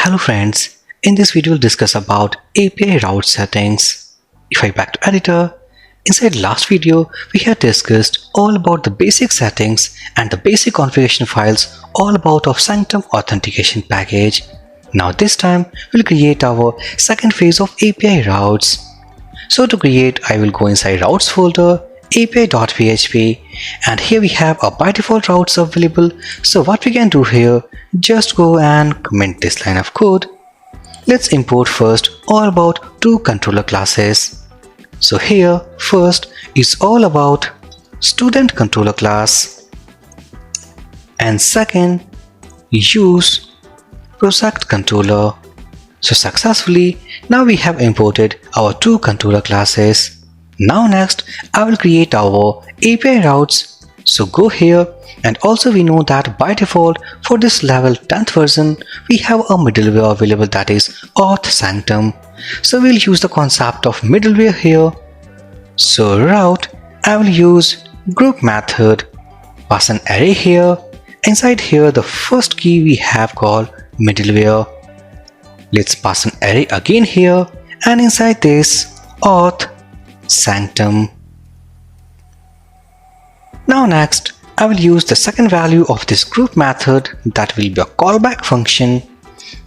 Hello friends, in this video we'll discuss about API route settings. If I back to editor, inside last video we had discussed all about the basic settings and the basic configuration files all about of Sanctum authentication package. Now this time we'll create our second phase of API routes. So to create, I will go inside routes folder, api.php, and here we have a by default routes available. So what we can do here, just go and comment this line of code. Let's import first all about two controller classes. So here first is all about student controller class, and second use project controller. So successfully now we have imported our two controller classes. Now next I will create our API routes. So go here, and also we know that by default for this level 10th version we have a middleware available, that is Auth Sanctum. So we'll use the concept of middleware here. So route, I will use group method, pass an array here. Inside here the first key we have called middleware. Let's pass an array again here, and inside this auth sanctum. Now next I will use the second value of this group method, that will be a callback function,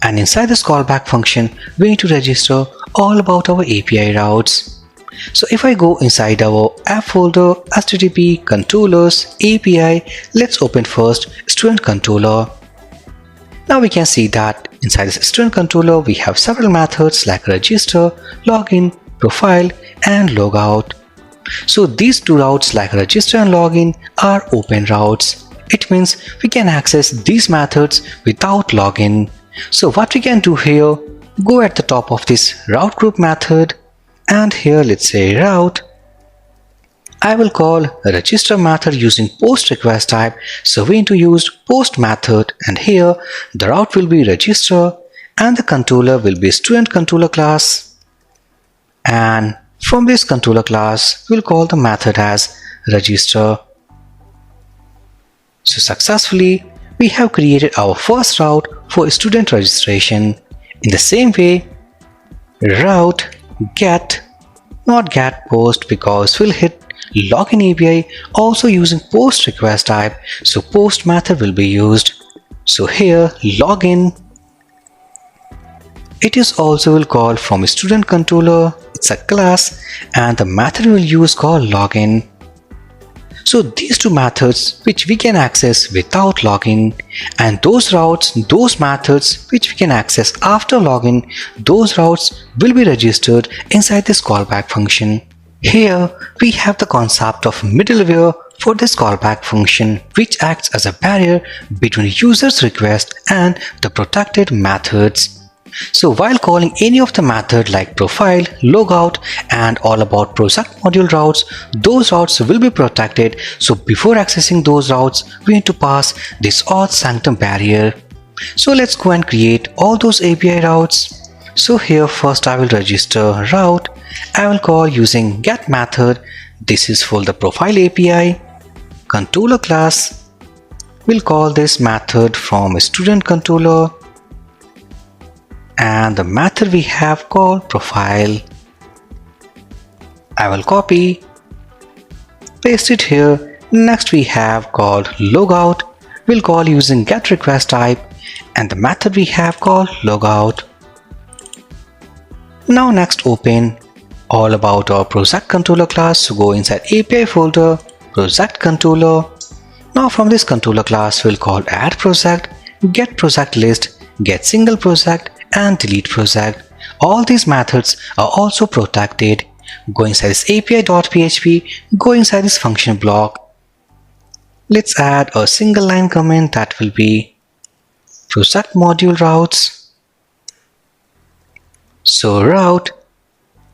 and inside this callback function we need to register all about our API routes. So if I go inside our app folder, http controllers API, let's open first student controller. Now we can see that inside this student controller we have several methods like register, login, profile and logout. So these two routes like register and login are open routes. It means we can access these methods without login. So what we can do here, go at the top of this route group method, and here let's say route. I will call a register method using post request type. So we need to use post method, and here the route will be register and the controller will be student controller class. And from this controller class we'll call the method as register. So successfully we have created our first route for student registration. In the same way, route get, not get post, because we'll hit login API also using post request type, so post method will be used. So here login, it is also will call from student controller, it's a class, and the method will use call login. So these two methods which we can access without login, and those routes, those methods which we can access after login, those routes will be registered inside this callback function. Here we have the concept of middleware for this callback function, which acts as a barrier between user's request and the protected methods. So while calling any of the method like profile, logout and all about project module routes, those routes will be protected. So before accessing those routes we need to pass this auth sanctum barrier. So let's go and create all those API routes. So here first I will register route. I will call using get method. This is for the profile API. Controller class, we'll call this method from student controller, and the method we have called profile. I will copy, paste it here. Next we have called logout. We'll call using get request type, and the method we have called logout. Now next open all about our project controller class. So go inside API folder, project controller. Now from this controller class we'll call add project, get project list, get single project and delete project. All these methods are also protected. Go inside this api.php, go inside this function block. Let's add a single line comment, that will be project module routes. So route,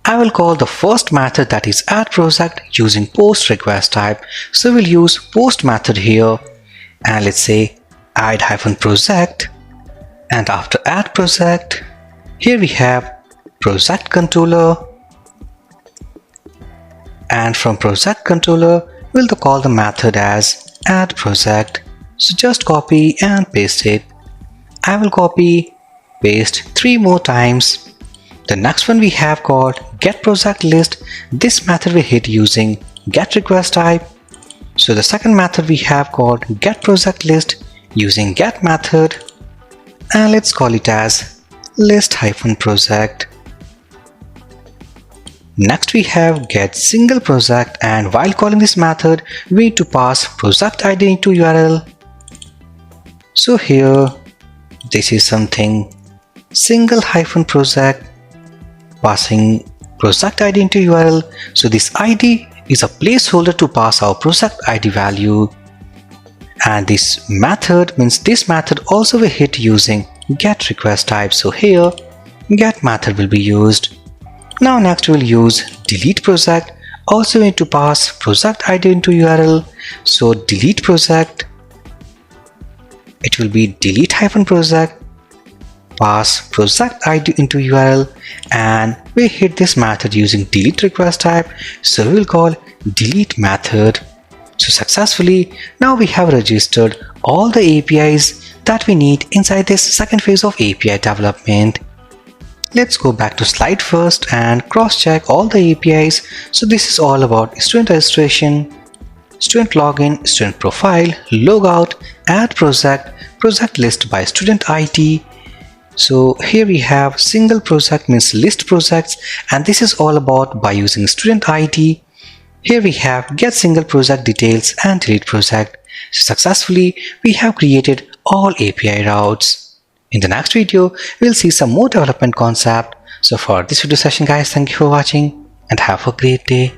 I will call the first method, that is add project, using post request type. So we'll use post method here, and let's say add -project. And after add project, here we have project controller, and from project controller we'll call the method as add project. So just copy and paste it. I will copy, paste 3 more times. The next one we have called get project list. This method we hit using get request type. So the second method we have called get project list using get method, and let's call it as list-project. Next we have get single project, and while calling this method we need to pass project ID into URL. So here this is something single-project, passing project ID into URL. So this ID is a placeholder to pass our project ID value, and this method means this method also we hit using get request type. So here get method will be used. Now next we'll use delete project. Also we need to pass project ID into URL. So delete project, it will be delete-project, pass project ID into URL, and we hit this method using delete request type. So we will call delete method. So successfully now we have registered all the APIs that we need inside this second phase of API development. Let's go back to slide first and cross-check all the APIs. So this is all about student registration, student login, student profile, logout, add project, project list by student ID. So here we have single project means list projects, and this is all about by using student ID. Here we have get single project details and delete project. So successfully we have created all API routes. In the next video we'll see some more development concept. So for this video session guys, thank you for watching and have a great day.